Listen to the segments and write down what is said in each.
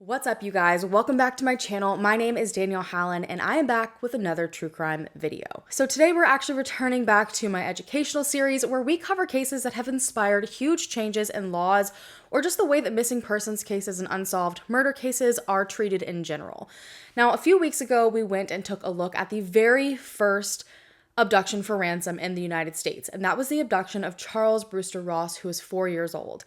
What's up, you guys? Welcome back to my channel. My name is Danielle Hallen, and I am back with another true crime video. So today we're actually returning back to my educational series where we cover cases that have inspired huge changes in laws or just the way that missing persons cases and unsolved murder cases are treated in general. Now, a few weeks ago, we went and took a look at the very first abduction for ransom in the United States, and that was the abduction of Charles Brewster Ross, who was 4 years old.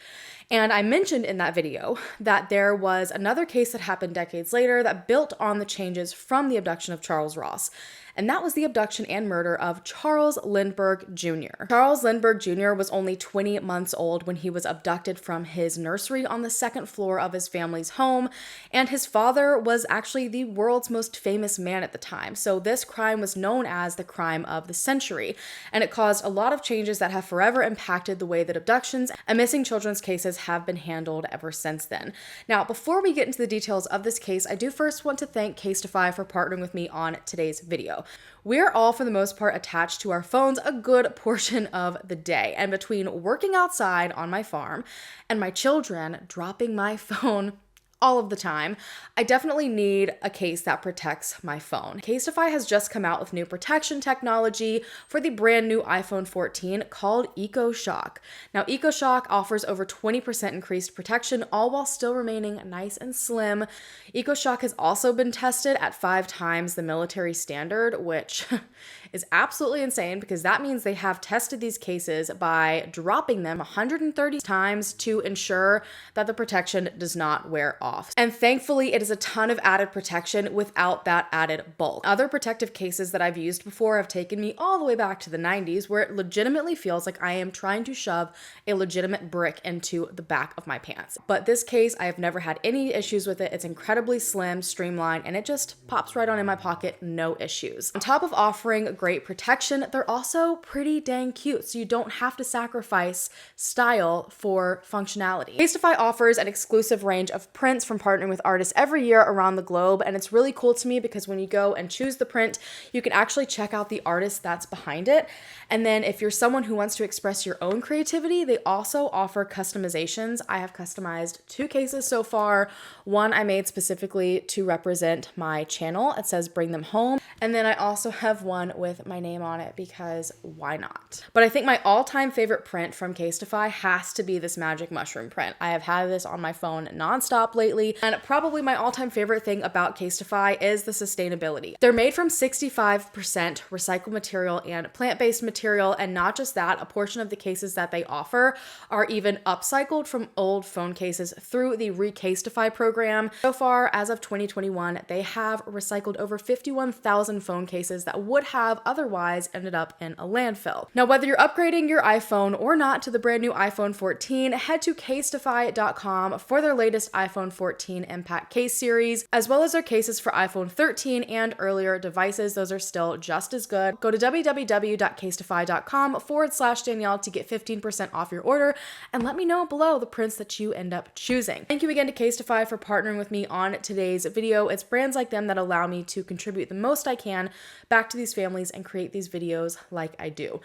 And I mentioned in that video that there was another case that happened decades later that built on the changes from the abduction of Charles Ross, and that was the abduction and murder of Charles Lindbergh Jr. Charles Lindbergh Jr. was only 20 months old when he was abducted from his nursery on the second floor of his family's home, and his father was actually the world's most famous man at the time. So this crime was known as the crime of the century, and it caused a lot of changes that have forever impacted the way that abductions and missing children's cases have been handled ever since then. Now, before we get into the details of this case, I do first want to thank Casetify for partnering with me on today's video. We're all, for the most part, attached to our phones a good portion of the day, and between working outside on my farm and my children dropping my phone all of the time, I definitely need a case that protects my phone. Casetify has just come out with new protection technology for the brand new iPhone 14 called EcoShock. Now, EcoShock offers over 20% increased protection, all while still remaining nice and slim. EcoShock has also been tested at 5 times the military standard, which is absolutely insane because that means they have tested these cases by dropping them 130 times to ensure that the protection does not wear off. And thankfully, it is a ton of added protection without that added bulk. Other protective cases that I've used before have taken me all the way back to the 90s, where it legitimately feels like I am trying to shove a legitimate brick into the back of my pants. But this case, I have never had any issues with it. It's incredibly slim, streamlined, and it just pops right on in my pocket, no issues. On top of offering great protection, they're also pretty dang cute, so you don't have to sacrifice style for functionality. Casetify offers an exclusive range of prints from partnering with artists every year around the globe, and it's really cool to me because when you go and choose the print, you can actually check out the artist that's behind it. And then if you're someone who wants to express your own creativity, they also offer customizations. I have customized 2 cases so far. One I made specifically to represent my channel. It says "Bring Them Home." And then I also have one with my name on it because why not? But I think my all-time favorite print from Casetify has to be this magic mushroom print. I have had this on my phone nonstop lately, and probably my all-time favorite thing about Casetify is the sustainability. They're made from 65% recycled material and plant-based material, and not just that, a portion of the cases that they offer are even upcycled from old phone cases through the Recasetify program. So far, as of 2021, they have recycled over 51,000 phone cases that would have otherwise ended up in a landfill. Now, whether you're upgrading your iPhone or not to the brand new iPhone 14, head to casetify.com for their latest iPhone 14 Impact Case series, as well as their cases for iPhone 13 and earlier devices. Those are still just as good. Go to www.casetify.com/Danielle to get 15% off your order, and let me know below the prints that you end up choosing. Thank you again to Casetify for partnering with me on today's video. It's brands like them that allow me to contribute the most I can back to these families and create these videos like I do.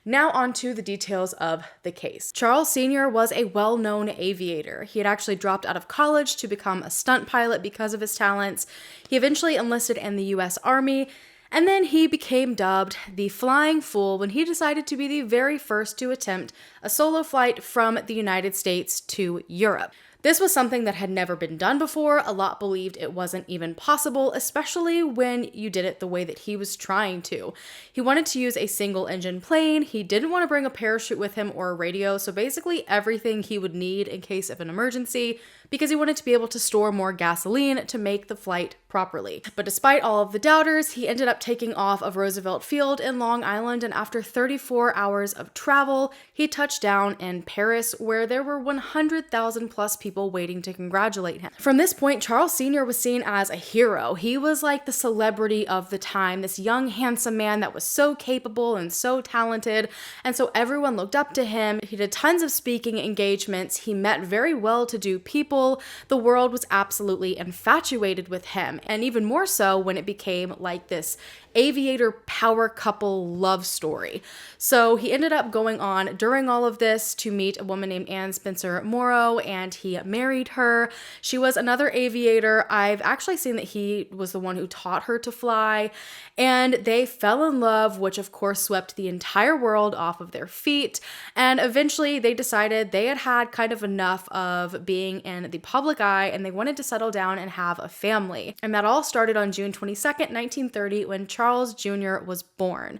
Now on to the details of the case. Charles Sr. was a well-known aviator. He had actually dropped out of college to become a stunt pilot because of his talents. He eventually enlisted in the U.S. Army, and then he became dubbed the Flying Fool when he decided to be the very first to attempt a solo flight from the United States to Europe. This was something that had never been done before. A lot believed it wasn't even possible, especially when you did it the way that he was trying to. He wanted to use a single engine plane. He didn't want to bring a parachute with him or a radio, so basically everything he would need in case of an emergency, because he wanted to be able to store more gasoline to make the flight properly. But despite all of the doubters, he ended up taking off of Roosevelt Field in Long Island, and after 34 hours of travel, he touched down in Paris, where there were 100,000 plus people waiting to congratulate him. From this point, Charles Sr. was seen as a hero. He was like the celebrity of the time, this young, handsome man that was so capable and so talented, and so everyone looked up to him. He did tons of speaking engagements. He met very well-to-do people people, the world was absolutely infatuated with him, and even more so when it became like this aviator power couple love story. So he ended up going on during all of this to meet a woman named Anne Spencer Morrow, and he married her. She was another aviator. I've actually seen that he was the one who taught her to fly, and they fell in love, which of course swept the entire world off of their feet. And eventually they decided they had had kind of enough of being in the public eye, and they wanted to settle down and have a family. And that all started on June 22nd, 1930, when Charles Jr. was born.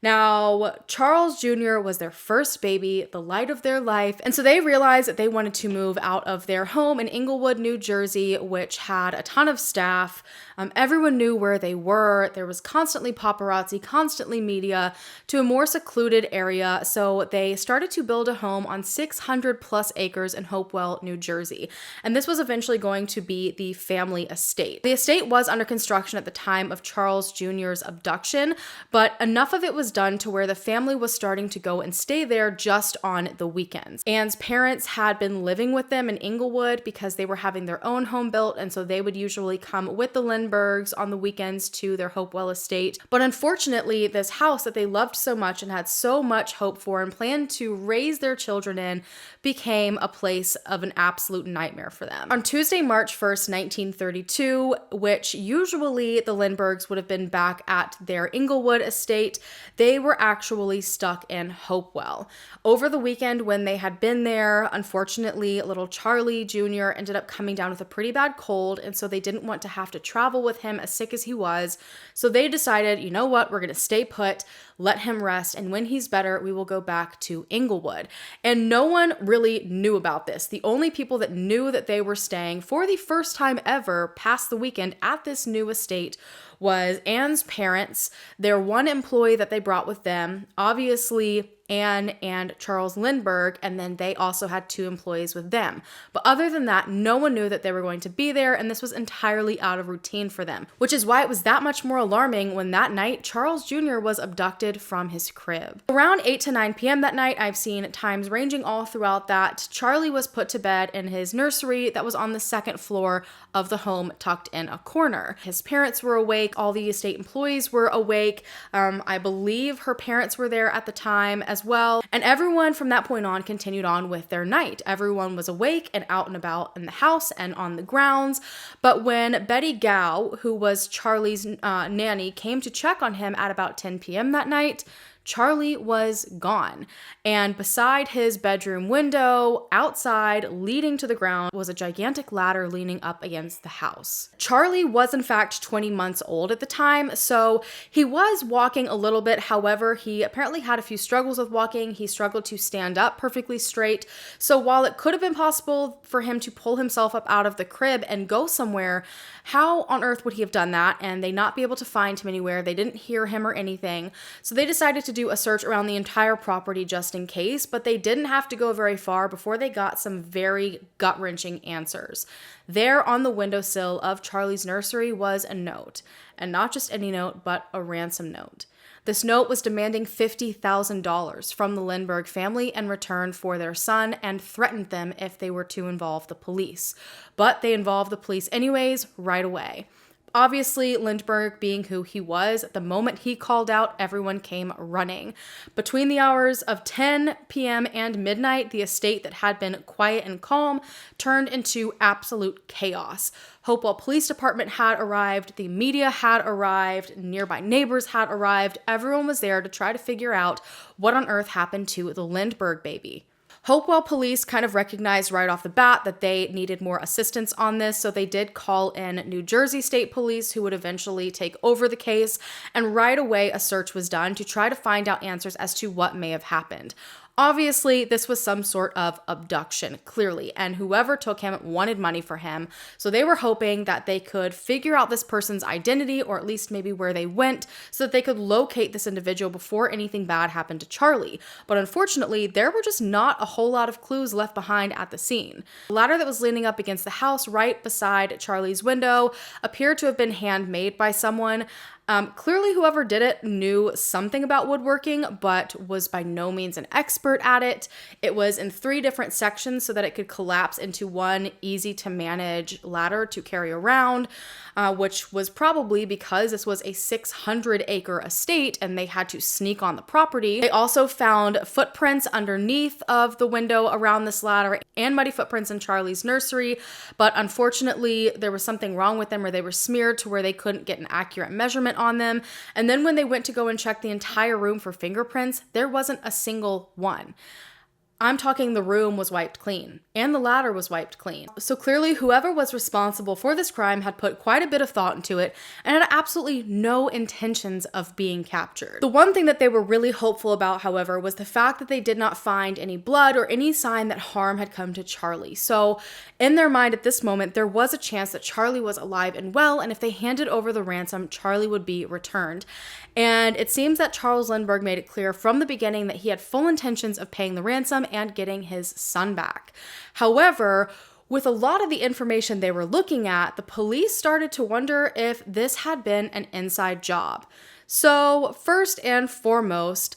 Now, Charles Jr. was their first baby, the light of their life, and so they realized that they wanted to move out of their home in Englewood, New Jersey, which had a ton of staff. Everyone knew where they were. There was constantly paparazzi, constantly media, to a more secluded area, so they started to build a home on 600 plus acres in Hopewell, New Jersey, and this was eventually going to be the family estate. The estate was under construction at the time of Charles Jr.'s abduction, but enough of it was done to where the family was starting to go and stay there just on the weekends. Anne's parents had been living with them in Englewood because they were having their own home built, and so they would usually come with the Lindberghs on the weekends to their Hopewell estate. But unfortunately, this house that they loved so much and had so much hope for and planned to raise their children in became a place of an absolute nightmare for them. On Tuesday, March 1st, 1932, which usually the Lindberghs would have been back at their Englewood estate, they were actually stuck in Hopewell. Over the weekend when they had been there, unfortunately, little Charlie Jr. ended up coming down with a pretty bad cold, and so they didn't want to have to travel with him as sick as he was. So they decided, you know what, we're going to stay put, let him rest, and when he's better, we will go back to Englewood. And no one really knew about this. The only people that knew that they were staying for the first time ever past the weekend at this new estate was Anne's parents, their one employee that they brought with them, obviously Anne and Charles Lindbergh, and then they also had 2 employees with them. But other than that, no one knew that they were going to be there, and this was entirely out of routine for them, which is why it was that much more alarming when that night Charles Jr. was abducted from his crib. Around 8 to 9 p.m. that night, I've seen times ranging all throughout that, Charlie was put to bed in his nursery that was on the 2nd floor of the home, tucked in a corner. His parents were awake, all the estate employees were awake. I believe her parents were there at the time as well. And everyone from that point on continued on with their night. Everyone was awake and out and about in the house and on the grounds. But when Betty Gow, who was Charlie's nanny, came to check on him at about 10 p.m. that night, Charlie was gone. And beside his bedroom window, outside, leading to the ground, was a gigantic ladder leaning up against the house. Charlie was in fact 20 months old at the time, so he was walking a little bit. However, he apparently had a few struggles with walking. He struggled to stand up perfectly straight. So while it could have been possible for him to pull himself up out of the crib and go somewhere, how on earth would he have done that and they not be able to find him anywhere? They didn't hear him or anything. So they decided to do a search around the entire property just in case, but they didn't have to go very far before they got some very gut-wrenching answers. There on the windowsill of Charlie's nursery was a note, and not just any note, but a ransom note. This note was demanding $50,000 from the Lindbergh family in return for their son and threatened them if they were to involve the police. But they involved the police anyways right away. Obviously, Lindbergh being who he was, the moment he called out, everyone came running. Between the hours of 10 p.m. and midnight, the estate that had been quiet and calm turned into absolute chaos. Hopewell Police Department had arrived, the media had arrived, nearby neighbors had arrived. Everyone was there to try to figure out what on earth happened to the Lindbergh baby. Hopewell police kind of recognized right off the bat that they needed more assistance on this, so they did call in New Jersey State Police, who would eventually take over the case, and right away a search was done to try to find out answers as to what may have happened. Obviously, this was some sort of abduction, clearly, and whoever took him wanted money for him, so they were hoping that they could figure out this person's identity, or at least maybe where they went, so that they could locate this individual before anything bad happened to Charlie. But unfortunately, there were just not a whole lot of clues left behind at the scene. The ladder that was leaning up against the house right beside Charlie's window appeared to have been handmade by someone. Clearly, whoever did it knew something about woodworking, but was by no means an expert at it. It was in 3 different sections so that it could collapse into one easy to manage ladder to carry around, which was probably because this was a 600-acre estate and they had to sneak on the property. They also found footprints underneath of the window around this ladder and muddy footprints in Charlie's nursery, but unfortunately there was something wrong with them, or they were smeared to where they couldn't get an accurate measurement on them. And then when they went to go and check the entire room for fingerprints, there wasn't a single one. I'm talking the room was wiped clean and the ladder was wiped clean. So clearly whoever was responsible for this crime had put quite a bit of thought into it and had absolutely no intentions of being captured. The one thing that they were really hopeful about, however, was the fact that they did not find any blood or any sign that harm had come to Charlie. So in their mind at this moment, there was a chance that Charlie was alive and well, and if they handed over the ransom, Charlie would be returned. And it seems that Charles Lindbergh made it clear from the beginning that he had full intentions of paying the ransom and getting his son back. However, with a lot of the information they were looking at, the police started to wonder if this had been an inside job. So first and foremost,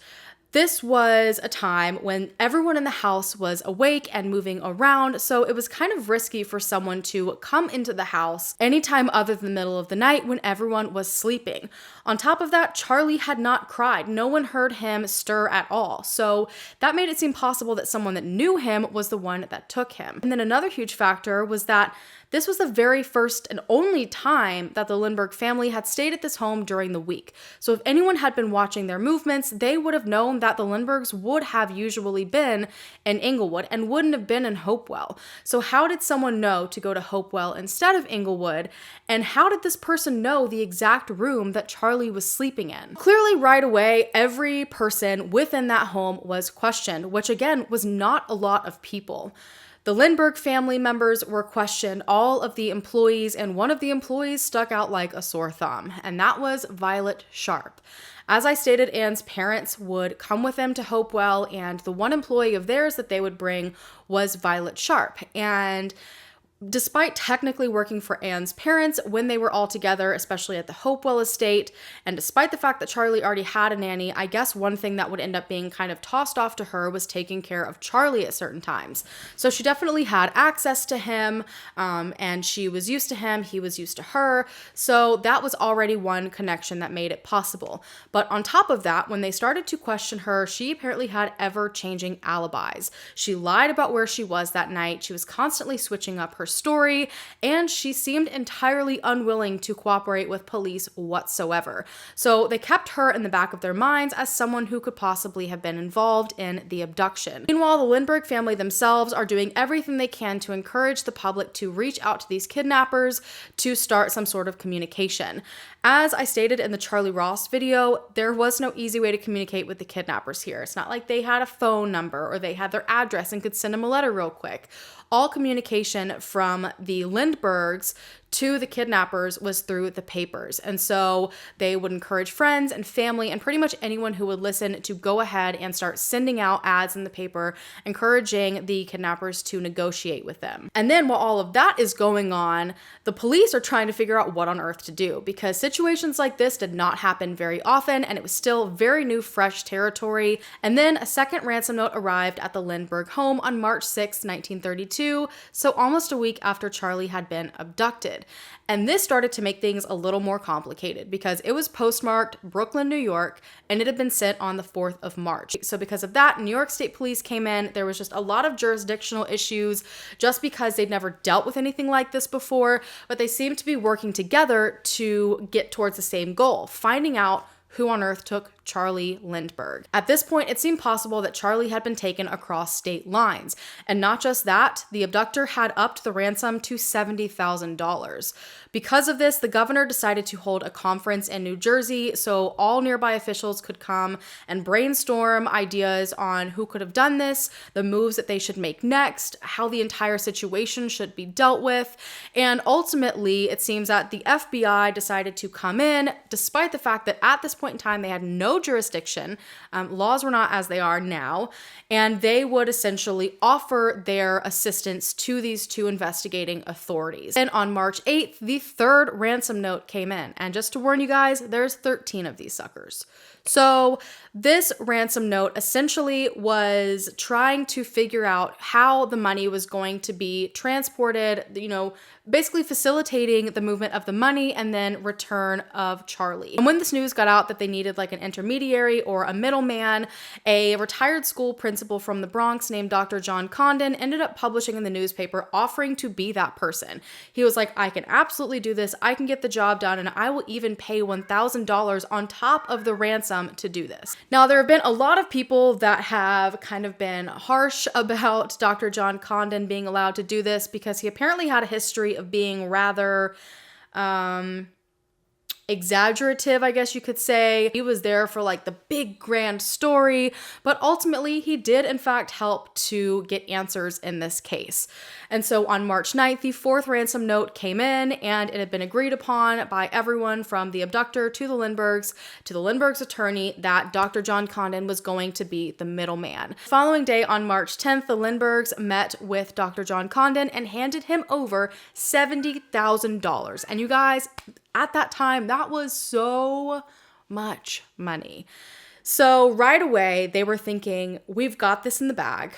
this was a time when everyone in the house was awake and moving around, so it was kind of risky for someone to come into the house anytime other than the middle of the night when everyone was sleeping. On top of that, Charlie had not cried. No one heard him stir at all, so that made it seem possible that someone that knew him was the one that took him. And then another huge factor was that this was the very first and only time that the Lindbergh family had stayed at this home during the week. So if anyone had been watching their movements, they would have known that the Lindberghs would have usually been in Inglewood and wouldn't have been in Hopewell. So how did someone know to go to Hopewell instead of Inglewood? And how did this person know the exact room that Charlie was sleeping in? Clearly, right away, every person within that home was questioned, which again was not a lot of people. The Lindbergh family members were questioned, all of the employees, and one of the employees stuck out like a sore thumb, and that was Violet Sharp. As I stated, Anne's parents would come with them to Hopewell, and the one employee of theirs that they would bring was Violet Sharp. And despite technically working for Anne's parents when they were all together, especially at the Hopewell estate, and despite the fact that Charlie already had a nanny, I guess one thing that would end up being kind of tossed off to her was taking care of Charlie at certain times. So she definitely had access to him, and she was used to him, he was used to her, so that was already one connection that made it possible. But on top of that, when they started to question her, she apparently had ever-changing alibis. She lied about where she was that night, she was constantly switching up her story, and she seemed entirely unwilling to cooperate with police whatsoever. So they kept her in the back of their minds as someone who could possibly have been involved in the abduction. Meanwhile, the Lindbergh family themselves are doing everything they can to encourage the public to reach out to these kidnappers to start some sort of communication. As I stated in the Charlie Ross video, there was no easy way to communicate with the kidnappers here. It's not like they had a phone number or they had their address and could send them a letter real quick. All communication from the Lindberghs to the kidnappers was through the papers. And so they would encourage friends and family and pretty much anyone who would listen to go ahead and start sending out ads in the paper, encouraging the kidnappers to negotiate with them. And then while all of that is going on, the police are trying to figure out what on earth to do, because situations like this did not happen very often and it was still very new, fresh territory. And then a second ransom note arrived at the Lindbergh home on March 6, 1932, so almost a week after Charlie had been abducted. And this started to make things a little more complicated because it was postmarked Brooklyn, New York, and it had been sent on the 4th of March. So because of that, New York State Police came in. There was just a lot of jurisdictional issues just because they'd never dealt with anything like this before, but they seemed to be working together to get towards the same goal, finding out who on earth took Charlie Lindbergh. At this point, it seemed possible that Charlie had been taken across state lines. And not just that, the abductor had upped the ransom to $70,000. Because of this, the governor decided to hold a conference in New Jersey so all nearby officials could come and brainstorm ideas on who could have done this, the moves that they should make next, how the entire situation should be dealt with. And ultimately, it seems that the FBI decided to come in, despite the fact that at this point in time, they had no no jurisdiction. Laws were not as they are now. And they would essentially offer their assistance to these two investigating authorities. And on March 8th, the third ransom note came in. And just to warn you guys, there's 13 of these suckers. So this ransom note essentially was trying to figure out how the money was going to be transported, basically facilitating the movement of the money and then return of Charlie. And when this news got out that they needed like an intermediary or a middleman, a retired school principal from the Bronx named Dr. John Condon ended up publishing in the newspaper offering to be that person. He was like, I can absolutely do this. I can get the job done, and I will even pay $1,000 on top of the ransom to do this. Now, there have been a lot of people that have kind of been harsh about Dr. John Condon being allowed to do this because he apparently had a history of being rather exaggerative, I guess you could say. He was there for like the big grand story, but ultimately he did in fact help to get answers in this case. And so on March 9th, the fourth ransom note came in, and it had been agreed upon by everyone from the abductor to the Lindberghs to the Lindbergh's attorney that Dr. John Condon was going to be the middleman. The following day on March 10th, the Lindberghs met with Dr. John Condon and handed him over $70,000. And you guys, at that time, that was so much money. So right away, they were thinking, we've got this in the bag.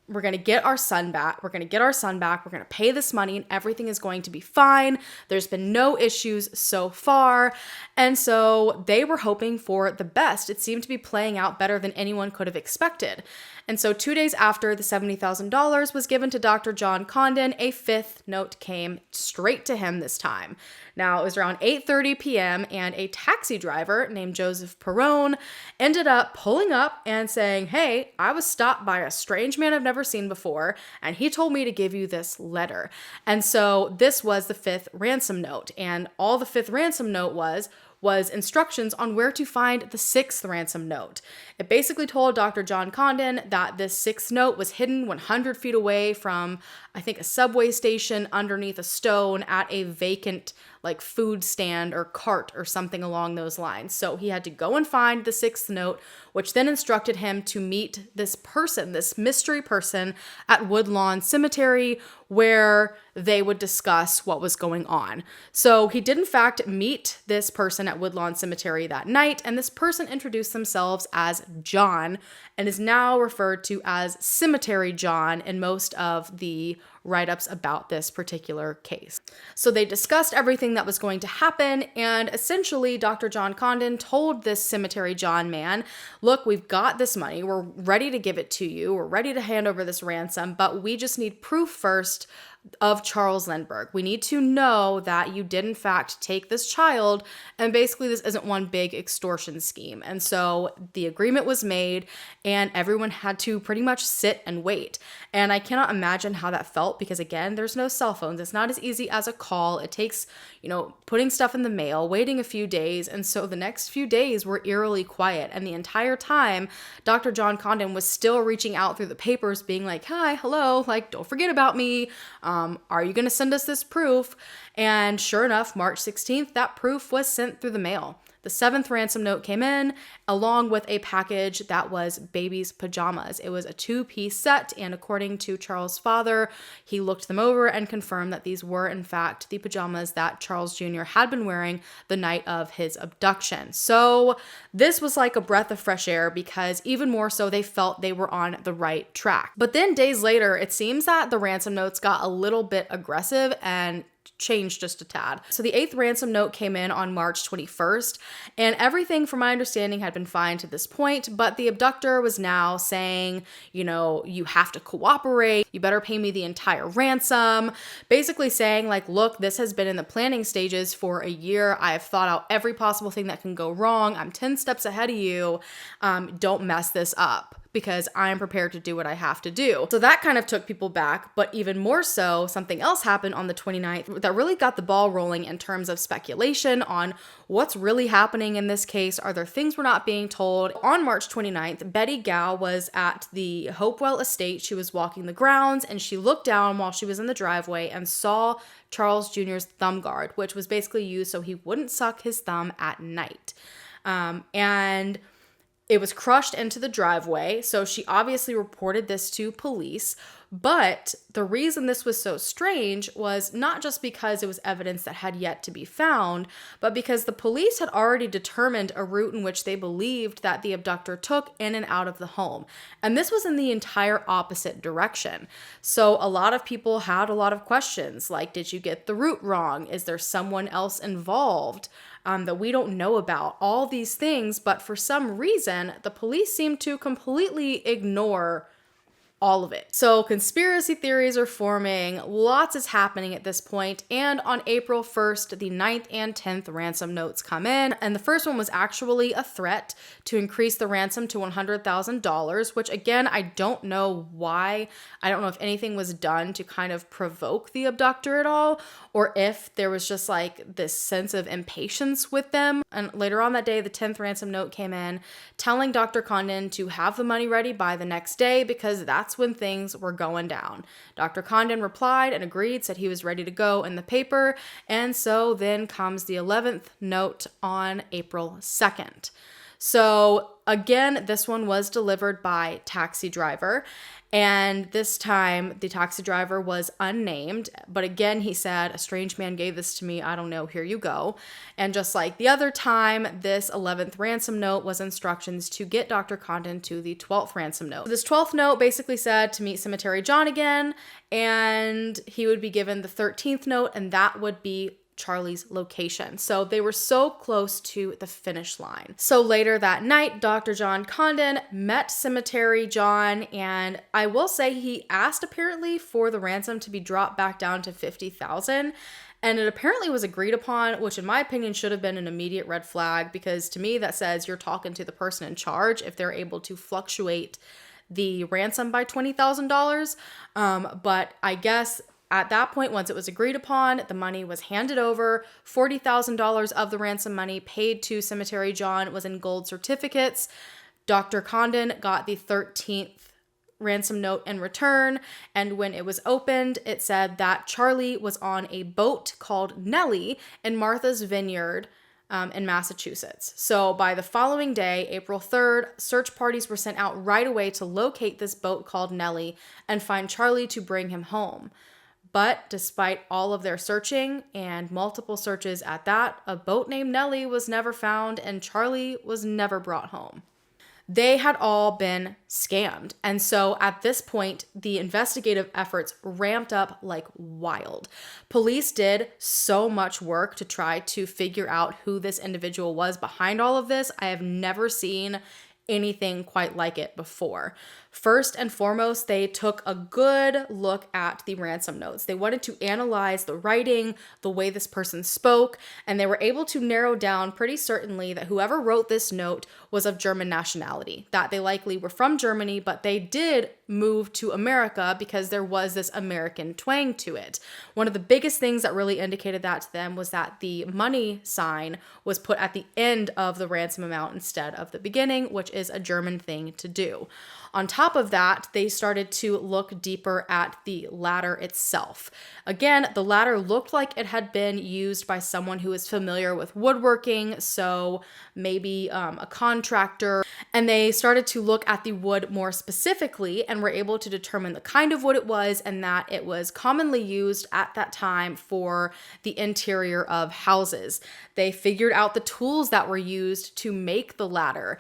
We're going to get our son back. We're going to get our son back. We're going to pay this money and everything is going to be fine. There's been no issues so far. And so they were hoping for the best. It seemed to be playing out better than anyone could have expected. And so 2 days after the $70,000 was given to Dr. John Condon, a fifth note came straight to him this time. Now, it was around 8:30 p.m. and a taxi driver named Joseph Perrone ended up pulling up and saying, hey, I was stopped by a strange man I've never seen before, and he told me to give you this letter. And so this was the fifth ransom note. And all the fifth ransom note was instructions on where to find the sixth ransom note. It basically told Dr. John Condon that this sixth note was hidden 100 feet away from, I think, a subway station underneath a stone at a vacant like food stand or cart or something along those lines. So he had to go and find the sixth note, which then instructed him to meet this person, this mystery person, at Woodlawn Cemetery, where they would discuss what was going on. So he did in fact meet this person at Woodlawn Cemetery that night, and this person introduced themselves as John and is now referred to as Cemetery John in most of the write-ups about this particular case. So they discussed everything that was going to happen, and essentially Dr. John Condon told this Cemetery John man, look, we've got this money, we're ready to give it to you, we're ready to hand over this ransom, but we just need proof first of Charles Lindbergh. We need to know that you did in fact take this child, and basically this isn't one big extortion scheme. And so the agreement was made and everyone had to pretty much sit and wait. And I cannot imagine how that felt because again, there's no cell phones. It's not as easy as a call. It takes, putting stuff in the mail, waiting a few days. And so the next few days were eerily quiet. And the entire time, Dr. John Condon was still reaching out through the papers being like, hi, hello, like, don't forget about me. Are you going to send us this proof? And sure enough, March 16th, that proof was sent through the mail. The seventh ransom note came in along with a package that was baby's pajamas. It was a 2-piece set, and according to Charles' father, he looked them over and confirmed that these were in fact the pajamas that Charles Jr. had been wearing the night of his abduction. So this was like a breath of fresh air because even more so they felt they were on the right track. But then days later, it seems that the ransom notes got a little bit aggressive and changed just a tad. So the eighth ransom note came in on March 21st, and everything from my understanding had been fine to this point, but the abductor was now saying, you have to cooperate, you better pay me the entire ransom, basically saying like, look, this has been in the planning stages for a year, I have thought out every possible thing that can go wrong, I'm 10 steps ahead of you, don't mess this up, because I'm prepared to do what I have to do. So that kind of took people back, but even more so, something else happened on the 29th that really got the ball rolling in terms of speculation on what's really happening in this case. Are there things we're not being told? On March 29th, Betty Gow was at the Hopewell estate. She was walking the grounds and she looked down while she was in the driveway and saw Charles Jr.'s thumb guard, which was basically used so he wouldn't suck his thumb at night. And It was crushed into the driveway, so she obviously reported this to police. But the reason this was so strange was not just because it was evidence that had yet to be found, but because the police had already determined a route in which they believed that the abductor took in and out of the home. And this was in the entire opposite direction. So a lot of people had a lot of questions like, did you get the route wrong? Is there someone else involved that we don't know about? All these things, but for some reason, the police seemed to completely ignore all of it. So conspiracy theories are forming, lots is happening at this point, and on April 1st, the 9th and 10th ransom notes come in, and the first one was actually a threat to increase the ransom to $100,000, which again, I don't know why. I don't know if anything was done to kind of provoke the abductor at all, or if there was just like this sense of impatience with them. And later on that day, the 10th ransom note came in telling Dr. Condon to have the money ready by the next day because that's when things were going down. Dr. Condon replied and agreed, said he was ready to go in the paper. And so then comes the 11th note on April 2nd. So again, this one was delivered by taxi driver. And this time the taxi driver was unnamed. But again, he said, a strange man gave this to me. I don't know. Here you go. And just like the other time, this 11th ransom note was instructions to get Dr. Condon to the 12th ransom note. This 12th note basically said to meet Cemetery John again. And he would be given the 13th note, and that would be Charlie's location. So they were so close to the finish line. So later that night, Dr. John Condon met Cemetery John, and I will say he asked apparently for the ransom to be dropped back down to $50,000. And it apparently was agreed upon, which in my opinion should have been an immediate red flag, because to me that says you're talking to the person in charge if they're able to fluctuate the ransom by $20,000. But I guess at that point, once it was agreed upon, the money was handed over. $40,000 of the ransom money paid to Cemetery John was in gold certificates. Dr. Condon got the 13th ransom note in return, and when it was opened, it said that Charlie was on a boat called Nellie in Martha's Vineyard in Massachusetts. So by the following day, April 3rd, search parties were sent out right away to locate this boat called Nellie and find Charlie to bring him home. But despite all of their searching and multiple searches at that, a boat named Nellie was never found and Charlie was never brought home. They had all been scammed. And so at this point, the investigative efforts ramped up like wild. Police did so much work to try to figure out who this individual was behind all of this. I have never seen anything quite like it before. First and foremost, they took a good look at the ransom notes. They wanted to analyze the writing, the way this person spoke, and they were able to narrow down pretty certainly that whoever wrote this note was of German nationality, that they likely were from Germany, but they did move to America because there was this American twang to it. One of the biggest things that really indicated that to them was that the money sign was put at the end of the ransom amount instead of the beginning, which is a German thing to do. On top of that, they started to look deeper at the ladder itself. Again, the ladder looked like it had been used by someone who is familiar with woodworking, so maybe a contractor, and they started to look at the wood more specifically and were able to determine the kind of wood it was and that it was commonly used at that time for the interior of houses. They figured out the tools that were used to make the ladder.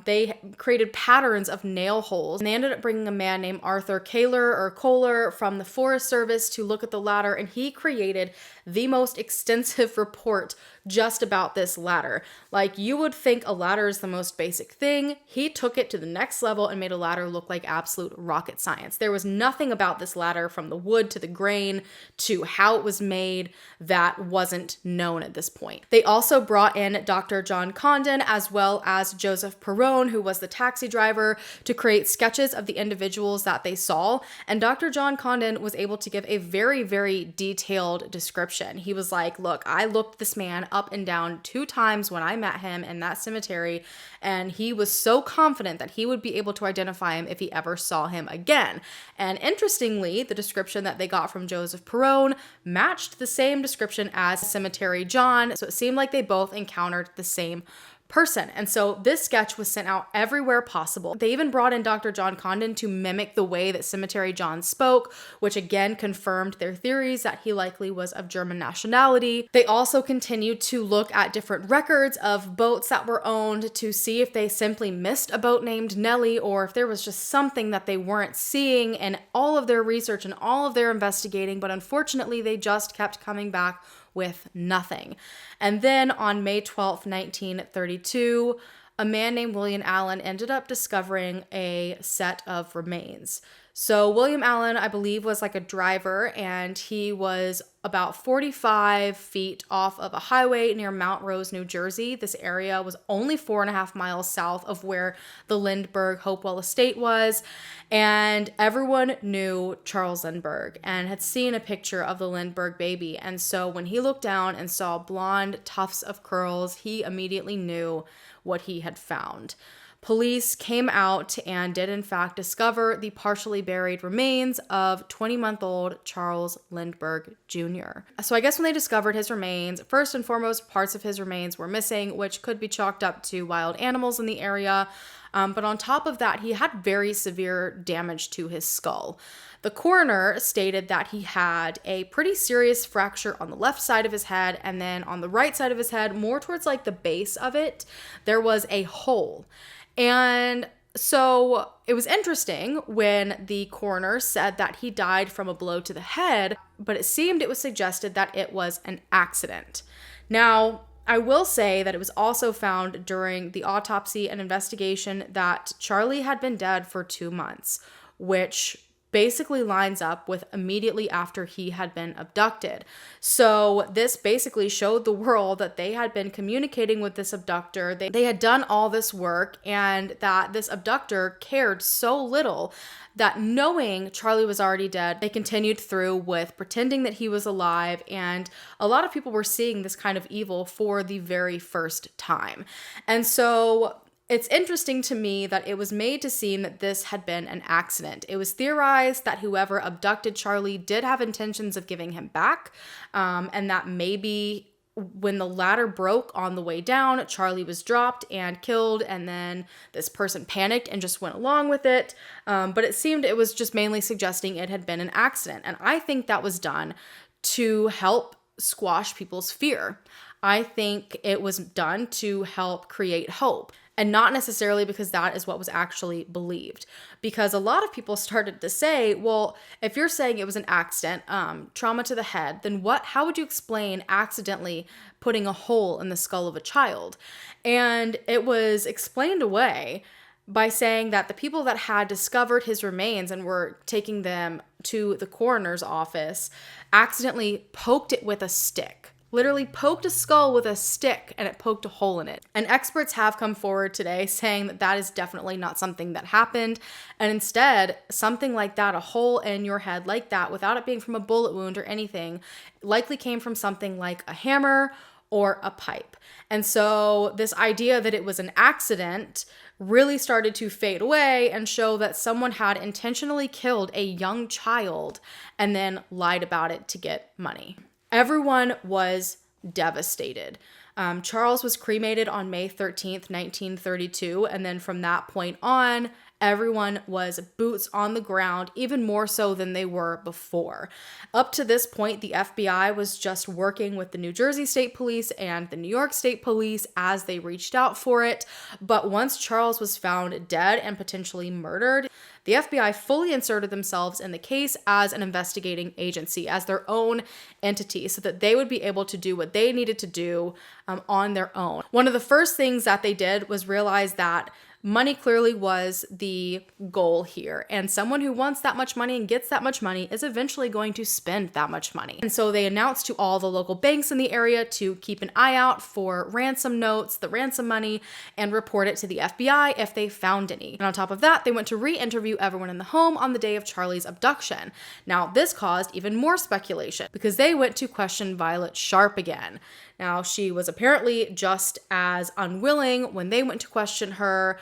They created patterns of nail holes, and they ended up bringing a man named Arthur Kohler from the Forest Service to look at the ladder, and he created the most extensive report just about this ladder. Like, you would think a ladder is the most basic thing. He took it to the next level and made a ladder look like absolute rocket science. There was nothing about this ladder, from the wood to the grain to how it was made, that wasn't known at this point. They also brought in Dr. John Condon as well as Joseph Perrone, who was the taxi driver, to create sketches of the individuals that they saw. And Dr. John Condon was able to give a very, very detailed description. He was like, look, I looked this man up and down 2 times when I met him in that cemetery, and he was so confident that he would be able to identify him if he ever saw him again. And interestingly, the description that they got from Joseph Perrone matched the same description as Cemetery John, so it seemed like they both encountered the same person. And so this sketch was sent out everywhere possible. They even brought in Dr. John Condon to mimic the way that Cemetery John spoke, which again confirmed their theories that he likely was of German nationality. They also continued to look at different records of boats that were owned to see if they simply missed a boat named Nellie or if there was just something that they weren't seeing in all of their research and all of their investigating. But unfortunately, they just kept coming back with nothing. And then on May 12th, 1932, a man named William Allen ended up discovering a set of remains. So William Allen, I believe, was like a driver, and he was about 45 feet off of a highway near Mount Rose, New Jersey. This area was only 4.5 miles south of where the Lindbergh Hopewell estate was. And everyone knew Charles Lindbergh and had seen a picture of the Lindbergh baby. And so when he looked down and saw blonde tufts of curls, he immediately knew what he had found. Police came out and did in fact discover the partially buried remains of 20-month-old Charles Lindbergh Jr. So I guess when they discovered his remains, first and foremost, parts of his remains were missing, which could be chalked up to wild animals in the area. But on top of that, he had very severe damage to his skull. The coroner stated that he had a pretty serious fracture on the left side of his head, and then on the right side of his head, more towards like the base of it, there was a hole. And so it was interesting when the coroner said that he died from a blow to the head, but it was suggested that it was an accident. Now, I will say that it was also found during the autopsy and investigation that Charlie had been dead for 2 months, which basically lines up with immediately after he had been abducted. So this basically showed the world that they had been communicating with this abductor. They had done all this work, and that this abductor cared so little that knowing Charlie was already dead, they continued through with pretending that he was alive. And a lot of people were seeing this kind of evil for the very first time. And so it's interesting to me that it was made to seem that this had been an accident. It was theorized that whoever abducted Charlie did have intentions of giving him back, and that maybe when the ladder broke on the way down, Charlie was dropped and killed, and then this person panicked and just went along with it. But it seemed it was just mainly suggesting it had been an accident. And I think that was done to help squash people's fear. I think it was done to help create hope. And not necessarily because that is what was actually believed. Because a lot of people started to say, well, if you're saying it was an accident, trauma to the head, then how would you explain accidentally putting a hole in the skull of a child? And it was explained away by saying that the people that had discovered his remains and were taking them to the coroner's office accidentally poked it with a stick. Literally poked a skull with a stick, and it poked a hole in it. And experts have come forward today saying that that is definitely not something that happened. And instead, something like that, a hole in your head like that, without it being from a bullet wound or anything, likely came from something like a hammer or a pipe. And so this idea that it was an accident really started to fade away and show that someone had intentionally killed a young child and then lied about it to get money. Everyone was devastated. Charles was cremated on May 13th, 1932, and then from that point on, everyone was boots on the ground, even more so than they were before. Up to this point, the FBI was just working with the New Jersey State Police and the New York State Police as they reached out for it. But once Charles was found dead and potentially murdered, the FBI fully inserted themselves in the case as an investigating agency, as their own entity, so that they would be able to do what they needed to do on their own. One of the first things that they did was realize that money clearly was the goal here. And someone who wants that much money and gets that much money is eventually going to spend that much money. And so they announced to all the local banks in the area to keep an eye out for ransom notes, the ransom money, and report it to the FBI if they found any. And on top of that, they went to re-interview everyone in the home on the day of Charlie's abduction. Now, this caused even more speculation because they went to question Violet Sharp again. Now, she was apparently just as unwilling when they went to question her,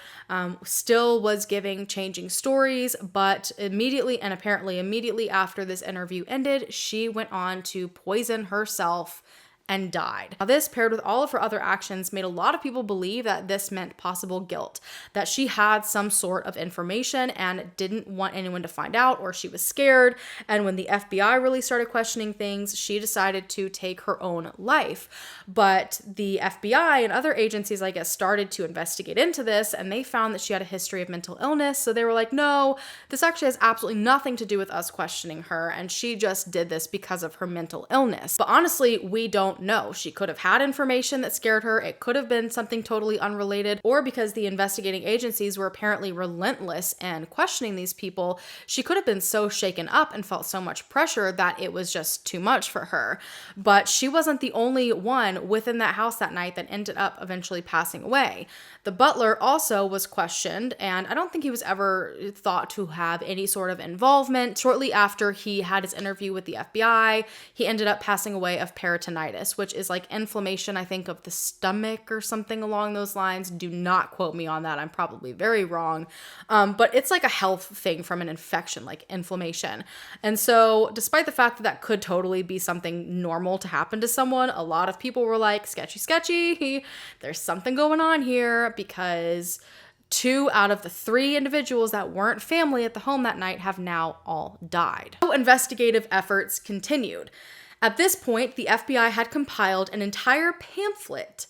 still was changing stories, but immediately after this interview ended, she went on to poison herself and died. Now, this, paired with all of her other actions, made a lot of people believe that this meant possible guilt, that she had some sort of information and didn't want anyone to find out, or she was scared. And when the FBI really started questioning things, she decided to take her own life. But the FBI and other agencies, I guess, started to investigate into this, and they found that she had a history of mental illness. So they were like, no, this actually has absolutely nothing to do with us questioning her, and she just did this because of her mental illness. But honestly, we don't know. She could have had information that scared her. It could have been something totally unrelated, or because the investigating agencies were apparently relentless in questioning these people, she could have been so shaken up and felt so much pressure that it was just too much for her. But she wasn't the only one within that house that night that ended up eventually passing away. The butler also was questioned, and I don't think he was ever thought to have any sort of involvement. Shortly after he had his interview with the FBI, he ended up passing away of peritonitis, which is like inflammation, I think, of the stomach or something along those lines. Do not quote me on that. I'm probably very wrong. But it's like a health thing from an infection, like inflammation. And so despite the fact that that could totally be something normal to happen to someone, a lot of people were like, sketchy, sketchy. There's something going on here, because 2 out of the 3 individuals that weren't family at the home that night have now all died. So investigative efforts continued. At this point, the FBI had compiled an entire pamphlet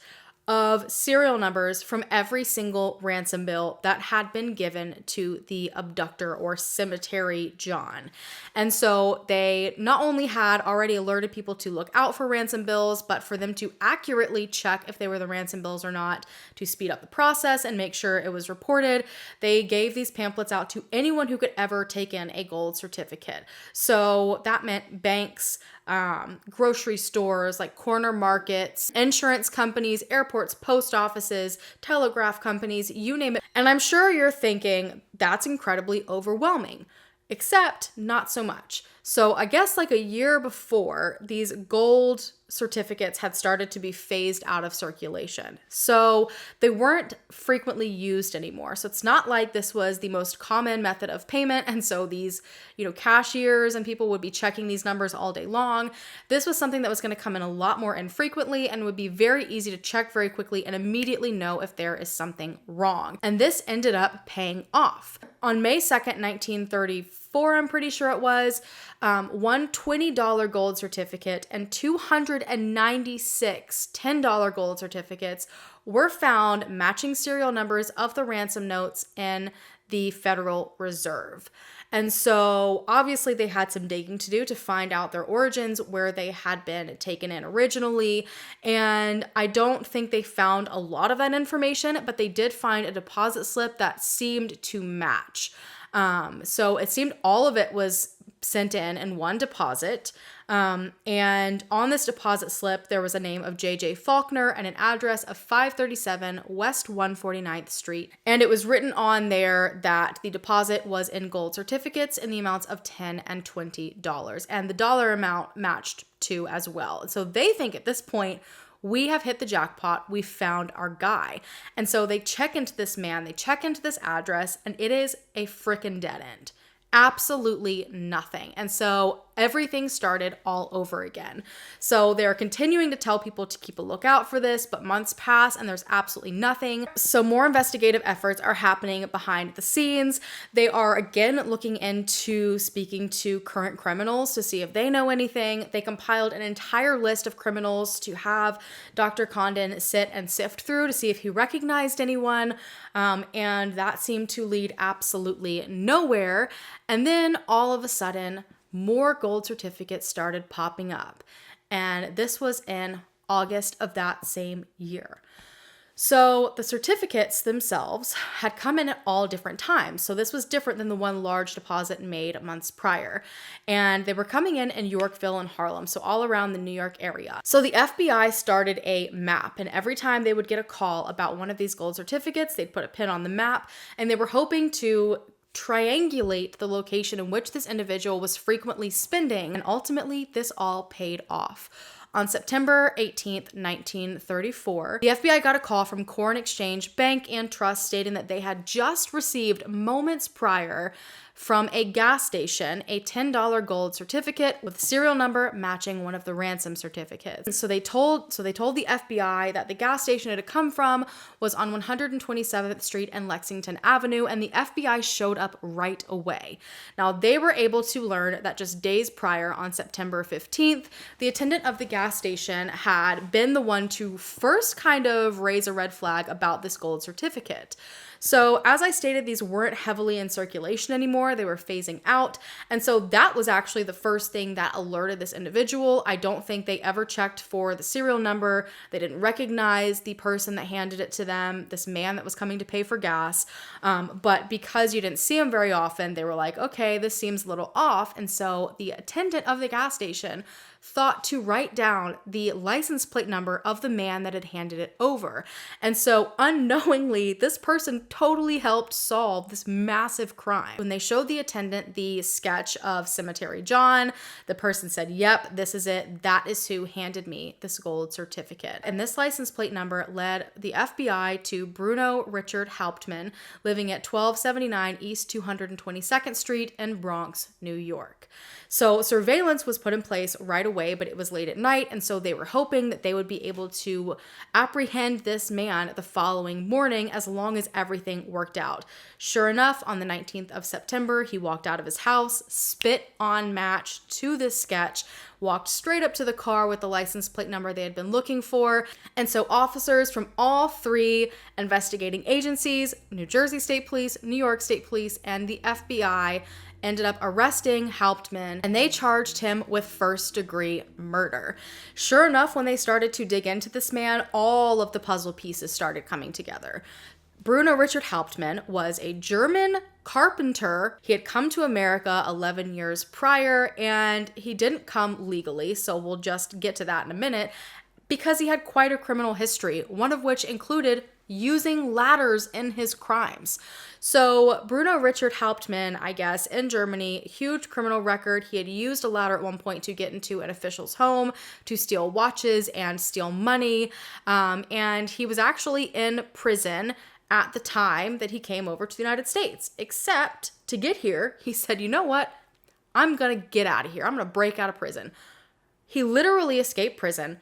of serial numbers from every single ransom bill that had been given to the abductor or cemetery John. And so they not only had already alerted people to look out for ransom bills, but for them to accurately check if they were the ransom bills or not, to speed up the process and make sure it was reported, they gave these pamphlets out to anyone who could ever take in a gold certificate. So that meant banks, grocery stores, like corner markets, insurance companies, airports, post offices, telegraph companies, you name it. And I'm sure you're thinking, that's incredibly overwhelming. Except not so much. So I guess like a year before, these gold certificates had started to be phased out of circulation. So they weren't frequently used anymore. So it's not like this was the most common method of payment. And so these, cashiers and people would be checking these numbers all day long. This was something that was going to come in a lot more infrequently and would be very easy to check very quickly and immediately know if there is something wrong. And this ended up paying off. On May 2nd, 1934, I'm pretty sure it was, one $20 gold certificate and 296 $10 gold certificates were found matching serial numbers of the ransom notes in the Federal Reserve. And so obviously they had some digging to do to find out their origins, where they had been taken in originally. And I don't think they found a lot of that information, but they did find a deposit slip that seemed to match. So it seemed all of it was sent in one deposit. And on this deposit slip, there was a name of J.J. Faulkner and an address of 537 West 149th Street. And it was written on there that the deposit was in gold certificates in the amounts of $10 and $20. And the dollar amount matched too as well. And so they think at this point, we have hit the jackpot. We found our guy. And so they check into this man, they check into this address, and it is a freaking dead end. Absolutely nothing. And so everything started all over again. So they're continuing to tell people to keep a lookout for this, but months pass and there's absolutely nothing. So more investigative efforts are happening behind the scenes. They are again looking into speaking to current criminals to see if they know anything. They compiled an entire list of criminals to have Dr. Condon sit and sift through to see if he recognized anyone. And that seemed to lead absolutely nowhere. And then all of a sudden, more gold certificates started popping up. And this was in August of that same year. So the certificates themselves had come in at all different times. So this was different than the one large deposit made months prior. And they were coming in Yorkville and Harlem, so all around the New York area. So the FBI started a map, and every time they would get a call about one of these gold certificates, they'd put a pin on the map, and they were hoping to triangulate the location in which this individual was frequently spending, and ultimately this all paid off. On September 18th, 1934, the FBI got a call from Corn Exchange Bank and Trust stating that they had just received moments prior from a gas station a $10 gold certificate with serial number matching one of the ransom certificates. And so they told the FBI that the gas station it had come from was on 127th Street and Lexington Avenue, and the FBI showed up right away. Now, they were able to learn that just days prior, on September 15th, the attendant of the gas station had been the one to first kind of raise a red flag about this gold certificate. So as I stated, these weren't heavily in circulation anymore. They were phasing out. And so that was actually the first thing that alerted this individual. I don't think they ever checked for the serial number. They didn't recognize the person that handed it to them, this man that was coming to pay for gas. But because you didn't see him very often, they were like, okay, this seems a little off. And so the attendant of the gas station thought to write down the license plate number of the man that had handed it over. And so unknowingly, this person totally helped solve this massive crime. When they showed the attendant the sketch of Cemetery John, the person said, yep, this is it. That is who handed me this gold certificate. And this license plate number led the FBI to Bruno Richard Hauptmann, living at 1279 East 222nd Street in Bronx, New York. So surveillance was put in place right away, but it was late at night, and so they were hoping that they would be able to apprehend this man the following morning as long as everything worked out. Sure enough, on the 19th of September, he walked out of his house, spit on match to this sketch, walked straight up to the car with the license plate number they had been looking for. And so officers from all three investigating agencies, New Jersey State Police, New York State Police, and the FBI, ended up arresting Hauptmann, and they charged him with first-degree murder. Sure enough, when they started to dig into this man, all of the puzzle pieces started coming together. Bruno Richard Hauptmann was a German carpenter. He had come to America 11 years prior, and he didn't come legally, so we'll just get to that in a minute, because he had quite a criminal history, one of which included using ladders in his crimes. So Bruno Richard Hauptmann, I guess, in Germany, huge criminal record. He had used a ladder at one point to get into an official's home to steal watches and steal money. And he was actually in prison at the time that he came over to the United States. Except to get here, he said, you know what? I'm going to get out of here. I'm going to break out of prison. He literally escaped prison,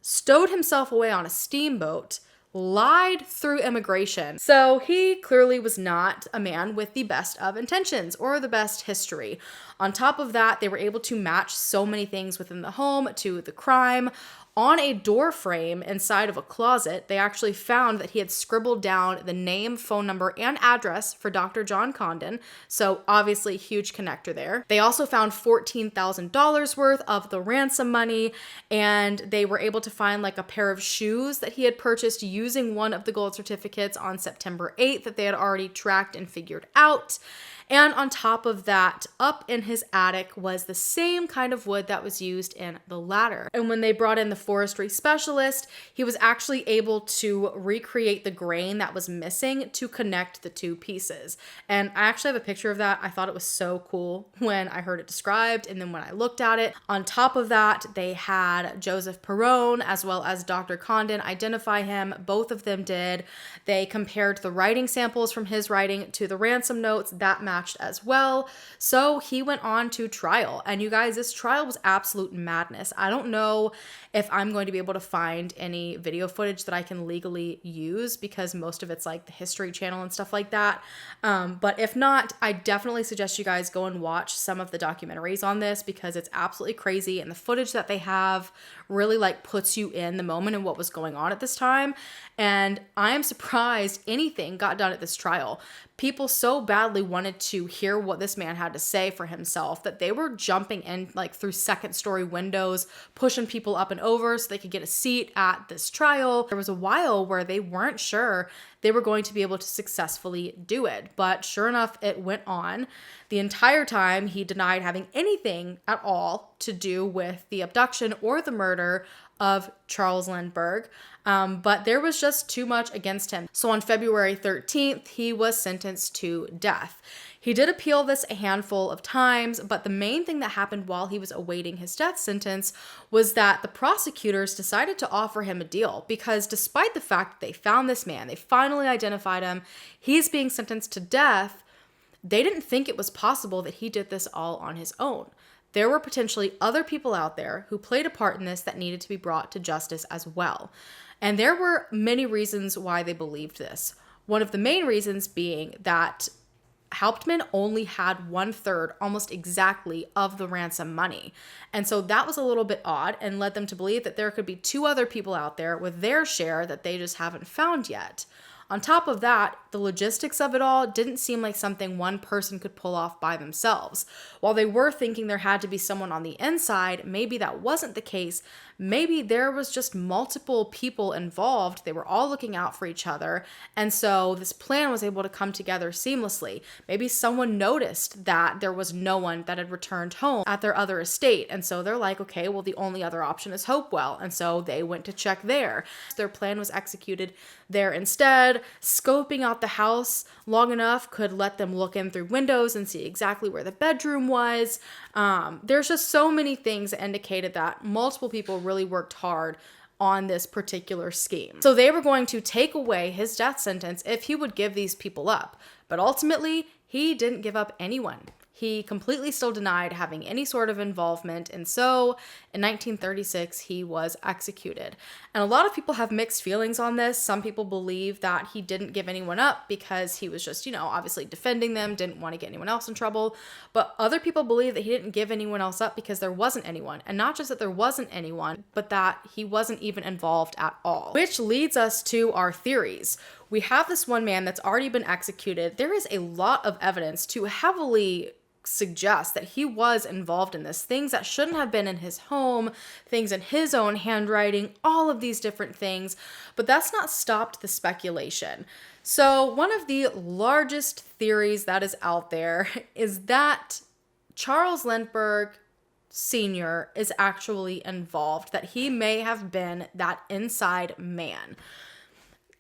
stowed himself away on a steamboat, lied through immigration. So he clearly was not a man with the best of intentions or the best history. On top of that, they were able to match so many things within the home to the crime. On a door frame inside of a closet, they actually found that he had scribbled down the name, phone number, and address for Dr. John Condon. So obviously huge connector there. They also found $14,000 worth of the ransom money, and they were able to find like a pair of shoes that he had purchased using one of the gold certificates on September 8th that they had already tracked and figured out. And on top of that, up in his attic was the same kind of wood that was used in the ladder. And when they brought in the forestry specialist, he was actually able to recreate the grain that was missing to connect the two pieces. And I actually have a picture of that. I thought it was so cool when I heard it described, and then when I looked at it. On top of that, they had Joseph Perrone as well as Dr. Condon identify him. Both of them did. They compared the writing samples from his writing to the ransom notes. That matched as well. So he went on to trial. And you guys, this trial was absolute madness. I don't know if I'm going to be able to find any video footage that I can legally use, because most of it's like the History Channel and stuff like that. But if not, I definitely suggest you guys go and watch some of the documentaries on this, because it's absolutely crazy. And the footage that they have really like puts you in the moment and what was going on at this time. And I am surprised anything got done at this trial. People so badly wanted to hear what this man had to say for himself that they were jumping in like through second-story windows, pushing people up and over so they could get a seat at this trial. There was a while where they weren't sure they were going to be able to successfully do it, but sure enough, it went on. The entire time, he denied having anything at all to do with the abduction or the murder of Charles Lindbergh, but there was just too much against him. So on February 13th, he was sentenced to death. He did appeal this a handful of times, but the main thing that happened while he was awaiting his death sentence was that the prosecutors decided to offer him a deal, because despite the fact that they found this man, they finally identified him, he's being sentenced to death, they didn't think it was possible that he did this all on his own. There were potentially other people out there who played a part in this that needed to be brought to justice as well. And there were many reasons why they believed this. One of the main reasons being that Hauptmann only had 1/3, almost exactly, of the ransom money. And so that was a little bit odd and led them to believe that there could be 2 other people out there with their share that they just haven't found yet. On top of that, the logistics of it all didn't seem like something one person could pull off by themselves. While they were thinking there had to be someone on the inside, maybe that wasn't the case. Maybe there was just multiple people involved. They were all looking out for each other. And so this plan was able to come together seamlessly. Maybe someone noticed that there was no one that had returned home at their other estate. And so they're like, okay, well, the only other option is Hopewell. And so they went to check there. Their plan was executed there instead. Scoping out the house long enough could let them look in through windows and see exactly where the bedroom was. There's just so many things that indicated that multiple people really worked hard on this particular scheme. So they were going to take away his death sentence if he would give these people up. But ultimately, he didn't give up anyone. He completely still denied having any sort of involvement, and so in 1936 he was executed. And a lot of people have mixed feelings on this. Some people believe that he didn't give anyone up because he was just, obviously defending them, didn't want to get anyone else in trouble. But other people believe that he didn't give anyone else up because there wasn't anyone. And not just that there wasn't anyone, but that he wasn't even involved at all. Which leads us to our theories. We have this one man that's already been executed. There is a lot of evidence to heavily suggest that he was involved in this. Things that shouldn't have been in his home, things in his own handwriting, all of these different things. But that's not stopped the speculation. So one of the largest theories that is out there is that Charles Lindbergh Sr. is actually involved, that he may have been that inside man.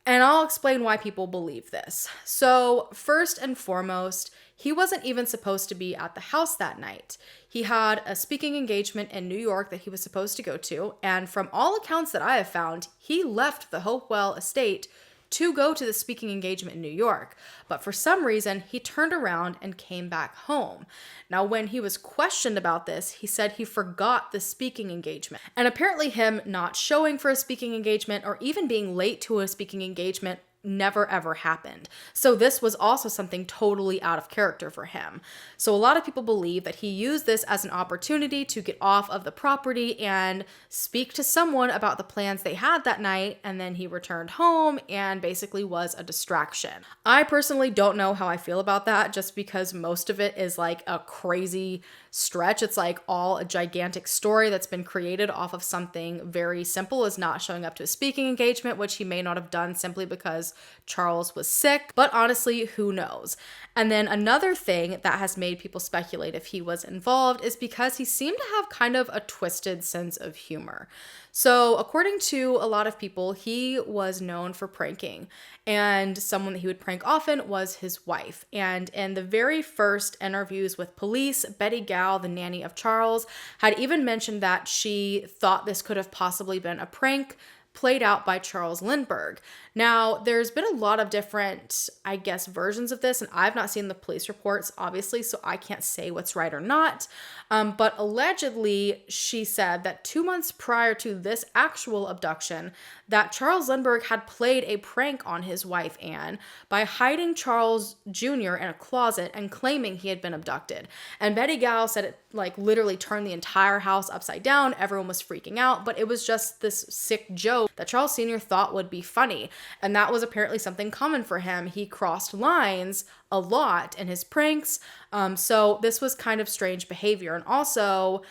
And I'll explain why people believe this. So first and foremost, he wasn't even supposed to be at the house that night. He had a speaking engagement in New York that he was supposed to go to, and from all accounts that I have found, he left the Hopewell estate to go to the speaking engagement in New York. But for some reason, he turned around and came back home. Now, when he was questioned about this, he said he forgot the speaking engagement. And apparently him not showing for a speaking engagement or even being late to a speaking engagement never ever happened. So this was also something totally out of character for him. So a lot of people believe that he used this as an opportunity to get off of the property and speak to someone about the plans they had that night, and then he returned home and basically was a distraction. I personally don't know how I feel about that, just because most of it is like a crazy stretch. It's like all a gigantic story that's been created off of something very simple as not showing up to a speaking engagement, which he may not have done simply because Charles was sick. But honestly, who knows? And then another thing that has made people speculate if he was involved is because he seemed to have kind of a twisted sense of humor. So according to a lot of people, he was known for pranking, and someone that he would prank often was his wife. And in the very first interviews with police, Betty Gow, the nanny of Charles, had even mentioned that she thought this could have possibly been a prank played out by Charles Lindbergh. Now, there's been a lot of different, versions of this, and I've not seen the police reports, obviously, so I can't say what's right or not. But allegedly, she said that 2 months prior to this actual abduction, that Charles Lindbergh had played a prank on his wife, Anne, by hiding Charles Jr. in a closet and claiming he had been abducted. And Betty Gow said it literally turned the entire house upside down. Everyone was freaking out, but it was just this sick joke that Charles Sr. thought would be funny. And that was apparently something common for him. He crossed lines a lot in his pranks. So this was kind of strange behavior. And also,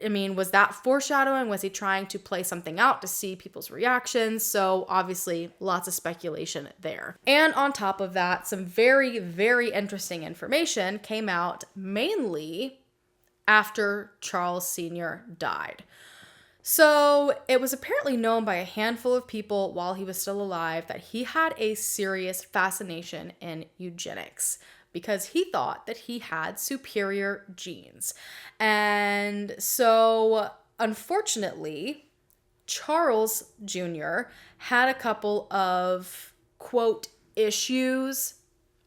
was that foreshadowing? Was he trying to play something out to see people's reactions? So obviously lots of speculation there. And on top of that, some very, very interesting information came out mainly after Charles Sr. died. So it was apparently known by a handful of people while he was still alive that he had a serious fascination in eugenics because he thought that he had superior genes. And so, unfortunately, Charles Jr. had a couple of, quote, issues.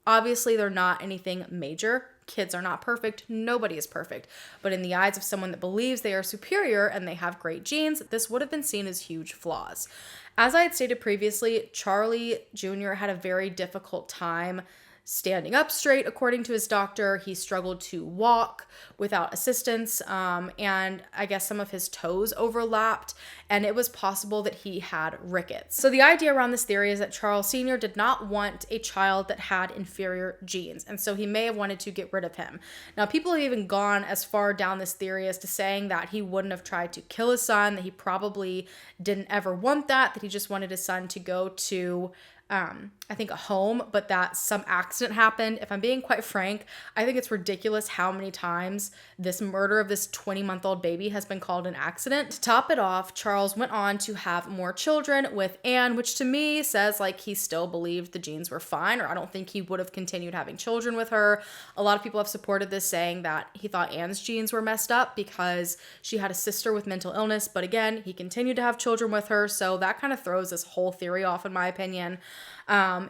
Obviously, they're not anything major. Kids are not perfect. Nobody is perfect. But in the eyes of someone that believes they are superior and they have great genes, this would have been seen as huge flaws. As I had stated previously, Charlie Jr. had a very difficult time standing up straight. According to his doctor, he struggled to walk without assistance, and I guess some of his toes overlapped, and it was possible that he had rickets. So the idea around this theory is that Charles Sr. did not want a child that had inferior genes, and so he may have wanted to get rid of him. Now, people have even gone as far down this theory as to saying that he wouldn't have tried to kill his son, that he probably didn't ever want that he just wanted his son to go to I think a home, but that some accident happened. If I'm being quite frank, I think it's ridiculous how many times this murder of this 20-month-old baby has been called an accident. To top it off, Charles went on to have more children with Anne, which to me says like he still believed the genes were fine, or I don't think he would have continued having children with her. A lot of people have supported this, saying that he thought Anne's genes were messed up because she had a sister with mental illness, but again, he continued to have children with her, so that kind of throws this whole theory off in my opinion.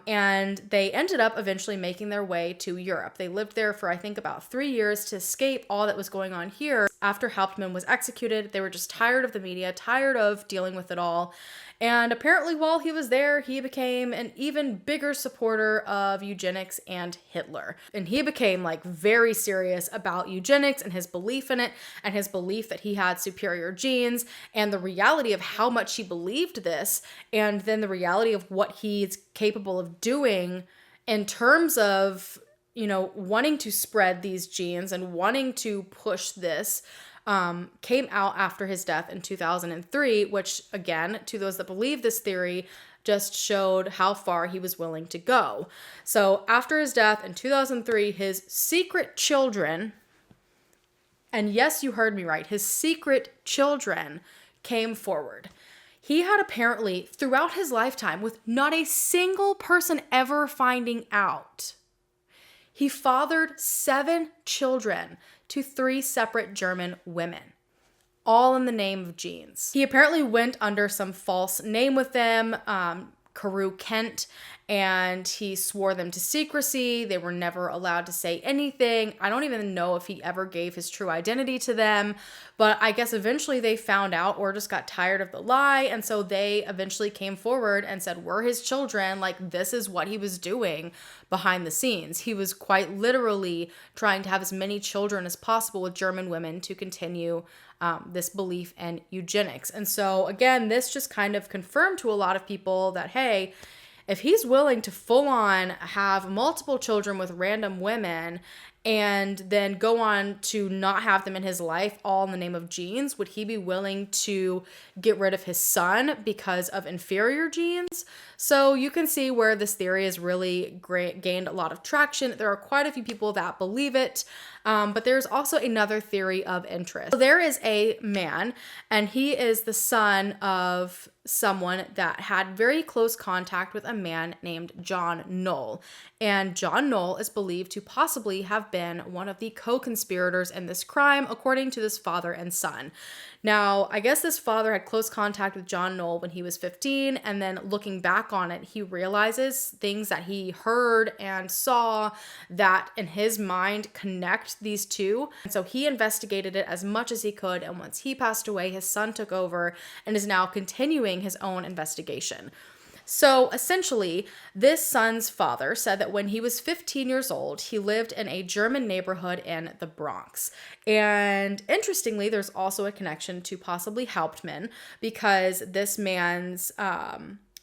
And they ended up eventually making their way to Europe. They lived there for, I think, about 3 years to escape all that was going on here. After Hauptmann was executed, they were just tired of the media, tired of dealing with it all. And apparently while he was there, he became an even bigger supporter of eugenics and Hitler. And he became like very serious about eugenics and his belief in it, and his belief that he had superior genes, and the reality of how much he believed this, and then the reality of what he's capable of doing in terms of, you know, wanting to spread these genes and wanting to push this. Came out after his death in 2003, which again, to those that believe this theory, just showed how far he was willing to go. So after his death in 2003, his secret children, and yes, you heard me right, his secret children came forward. He had apparently, throughout his lifetime, with not a single person ever finding out, he fathered 7 children to 3 separate German women, all in the name of genes. He apparently went under some false name with them, Carew Kent, and he swore them to secrecy. They were never allowed to say anything. I don't even know if he ever gave his true identity to them, but I guess eventually they found out or just got tired of the lie, and so they eventually came forward and said, we're his children, like this is what he was doing behind the scenes. He was quite literally trying to have as many children as possible with German women to continue this belief in eugenics. And so again, this just kind of confirmed to a lot of people that, hey, if he's willing to full on have multiple children with random women and then go on to not have them in his life all in the name of genes, would he be willing to get rid of his son because of inferior genes? So you can see where this theory has really gained a lot of traction. There are quite a few people that believe it, but there's also another theory of interest. So there is a man, and he is the son of someone that had very close contact with a man named John Knoll. And John Knoll is believed to possibly have been one of the co-conspirators in this crime, according to this father and son. Now, I guess this father had close contact with John Knoll when he was 15, and then looking back on it, he realizes things that he heard and saw that in his mind connect these two. And so he investigated it as much as he could, and once he passed away, his son took over and is now continuing his own investigation. So essentially, this son's father said that when he was 15 years old, he lived in a German neighborhood in the Bronx. And interestingly, there's also a connection to possibly Hauptmann, because this man's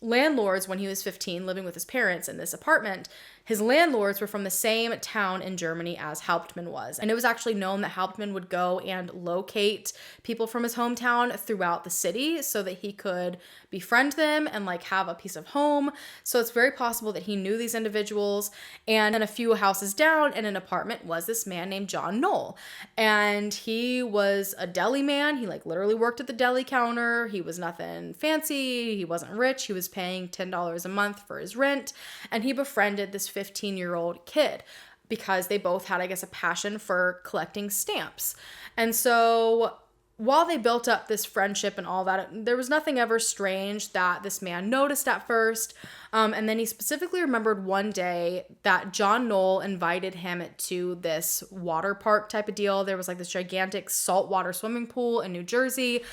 landlords, when he was 15, living with his parents in this apartment, His landlords were from the same town in Germany as Hauptmann was. And it was actually known that Hauptmann would go and locate people from his hometown throughout the city so that he could befriend them and like have a piece of home. So it's very possible that he knew these individuals. And then a few houses down in an apartment was this man named John Knoll. And he was a deli man. He like literally worked at the deli counter. He was nothing fancy. He wasn't rich. He was paying $10 a month for his rent. And he befriended this 15-year-old kid because they both had, I guess, a passion for collecting stamps. And so while they built up this friendship and all that, there was nothing ever strange that this man noticed at first. And then he specifically remembered one day that John Knoll invited him to this water park type of deal. There was like this gigantic saltwater swimming pool in New Jersey.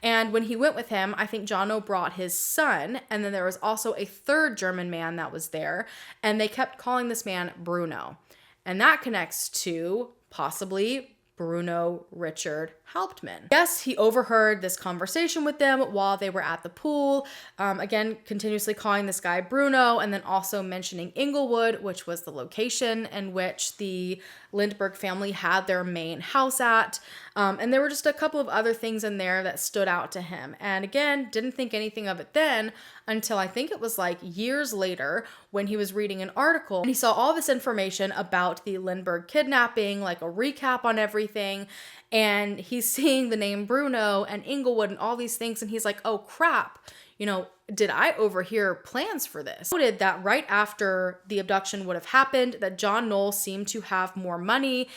And when he went with him, I think John Knoll brought his son. And then there was also a third German man that was there. And they kept calling this man Bruno. And that connects to possibly Bruno Richard Hauptmann. Yes, he overheard this conversation with them while they were at the pool. Again, continuously calling this guy Bruno, and then also mentioning Inglewood, which was the location in which the Lindbergh family had their main house at. And there were just a couple of other things in there that stood out to him. And again, didn't think anything of it then until I think it was like years later when he was reading an article and he saw all this information about the Lindbergh kidnapping, like a recap on everything. And he's seeing the name Bruno and Inglewood and all these things. And he's like, oh crap, did I overhear plans for this? Noted that right after the abduction would have happened, that John Knoll seemed to have more money.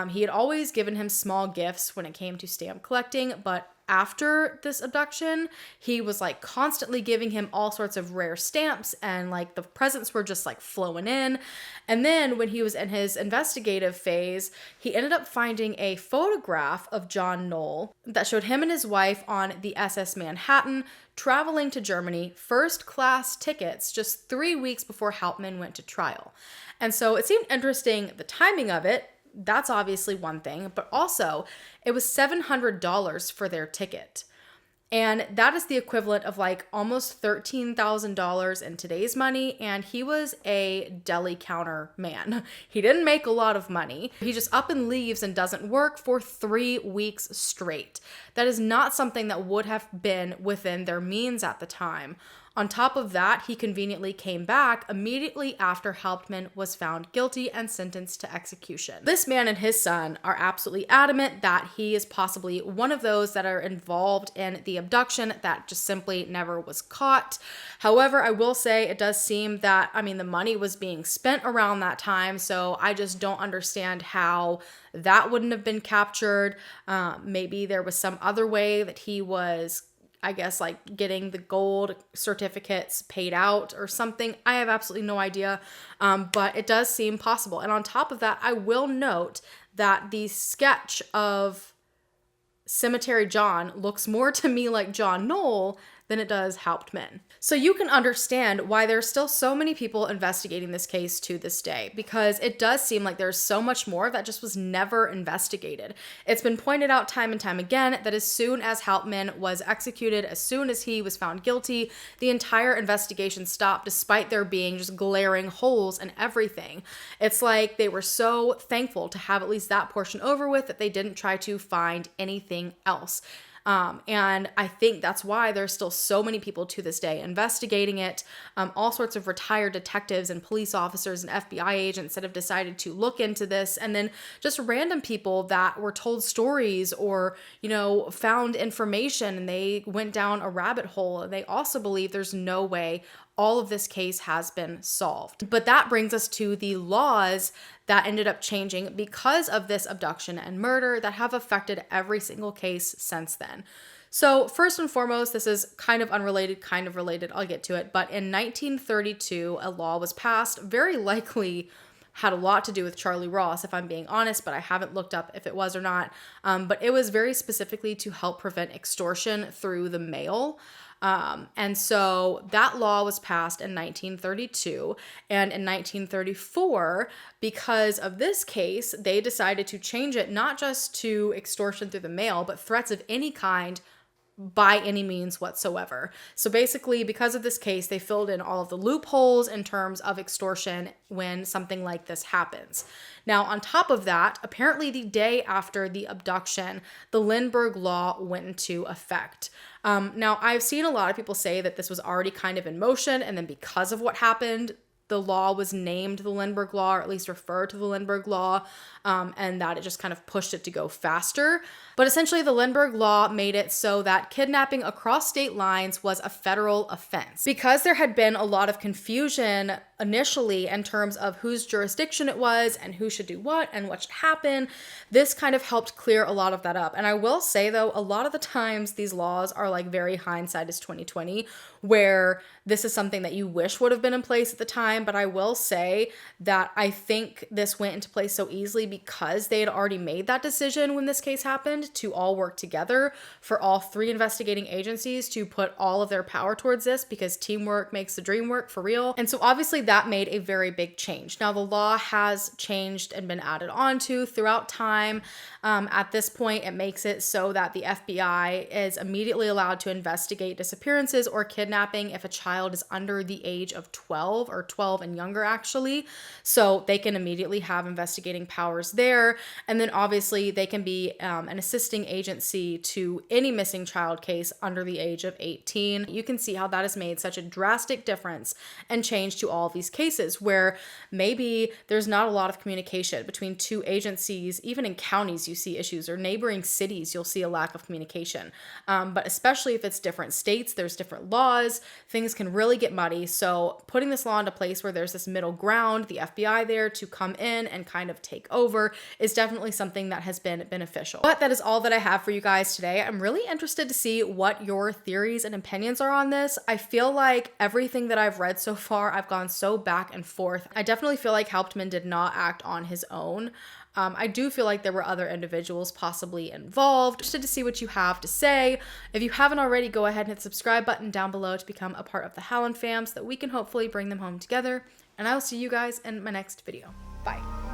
He had always given him small gifts when it came to stamp collecting, but after this abduction, he was like constantly giving him all sorts of rare stamps and like the presents were just like flowing in. And then when he was in his investigative phase, he ended up finding a photograph of John Knoll that showed him and his wife on the SS Manhattan traveling to Germany, first class tickets, just 3 weeks before Hauptmann went to trial. And so it seemed interesting, the timing of it. That's obviously one thing, but also it was $700 for their ticket. And that is the equivalent of like almost $13,000 in today's money. And he was a deli counter man. He didn't make a lot of money. He just up and leaves and doesn't work for 3 weeks straight. That is not something that would have been within their means at the time. On top of that, he conveniently came back immediately after Hauptmann was found guilty and sentenced to execution. This man and his son are absolutely adamant that he is possibly one of those that are involved in the abduction that just simply never was caught. However, I will say it does seem that, the money was being spent around that time, so I just don't understand how that wouldn't have been captured. Maybe there was some other way that he was like getting the gold certificates paid out or something. I have absolutely no idea, but it does seem possible. And on top of that, I will note that the sketch of Cemetery John looks more to me like John Knoll than it does Hauptmann. So you can understand why there's still so many people investigating this case to this day, because it does seem like there's so much more that just was never investigated. It's been pointed out time and time again that as soon as Hauptmann was executed, as soon as he was found guilty, the entire investigation stopped despite there being just glaring holes in everything. It's like they were so thankful to have at least that portion over with that they didn't try to find anything else. And I think that's why there's still so many people to this day investigating it. All sorts of retired detectives and police officers and FBI agents that have decided to look into this, and then just random people that were told stories or, found information and they went down a rabbit hole. And they also believe there's no way all of this case has been solved. But that brings us to the laws that ended up changing because of this abduction and murder that have affected every single case since then. So first and foremost, this is kind of unrelated, kind of related, I'll get to it. But in 1932, a law was passed, very likely had a lot to do with Charlie Ross, if I'm being honest, but I haven't looked up if it was or not. But it was very specifically to help prevent extortion through the mail. And so that law was passed in 1932, and in 1934, because of this case, they decided to change it not just to extortion through the mail, but threats of any kind by any means whatsoever. So basically, because of this case, they filled in all of the loopholes in terms of extortion when something like this happens. Now, on top of that, apparently the day after the abduction, the Lindbergh law went into effect. Now, I've seen a lot of people say that this was already kind of in motion, and then because of what happened, the law was named the Lindbergh Law, or at least referred to the Lindbergh Law, and that it just kind of pushed it to go faster. But essentially, the Lindbergh Law made it so that kidnapping across state lines was a federal offense. Because there had been a lot of confusion initially in terms of whose jurisdiction it was and who should do what and what should happen, this kind of helped clear a lot of that up. And I will say, though, a lot of the times these laws are like very hindsight is 2020, where this is something that you wish would have been in place at the time. But I will say that I think this went into place so easily because they had already made that decision when this case happened to all work together, for all three investigating agencies to put all of their power towards this, because teamwork makes the dream work, for real. And so obviously that made a very big change. Now the law has changed and been added on to throughout time. At this point, it makes it so that the FBI is immediately allowed to investigate disappearances or kidnapping if a child is under the age of 12 or 12 and younger, actually. So they can immediately have investigating powers there. And then obviously they can be an assisting agency to any missing child case under the age of 18. You can see how that has made such a drastic difference and change to all of these cases where maybe there's not a lot of communication between two agencies. Even in counties, you see issues, or neighboring cities, you'll see a lack of communication. But especially if it's different states, there's different laws, things can really get muddy. So putting this law into place where there's this middle ground, the FBI there to come in and kind of take over, is definitely something that has been beneficial. But that is all that I have for you guys today. I'm really interested to see what your theories and opinions are on this. I feel like everything that I've read so far, I've gone so back and forth. I definitely feel like Hauptmann did not act on his own. I do feel like there were other individuals possibly involved. Interested to see what you have to say. If you haven't already, go ahead and hit the subscribe button down below to become a part of the Hallen fam so that we can hopefully bring them home together. And I will see you guys in my next video. Bye.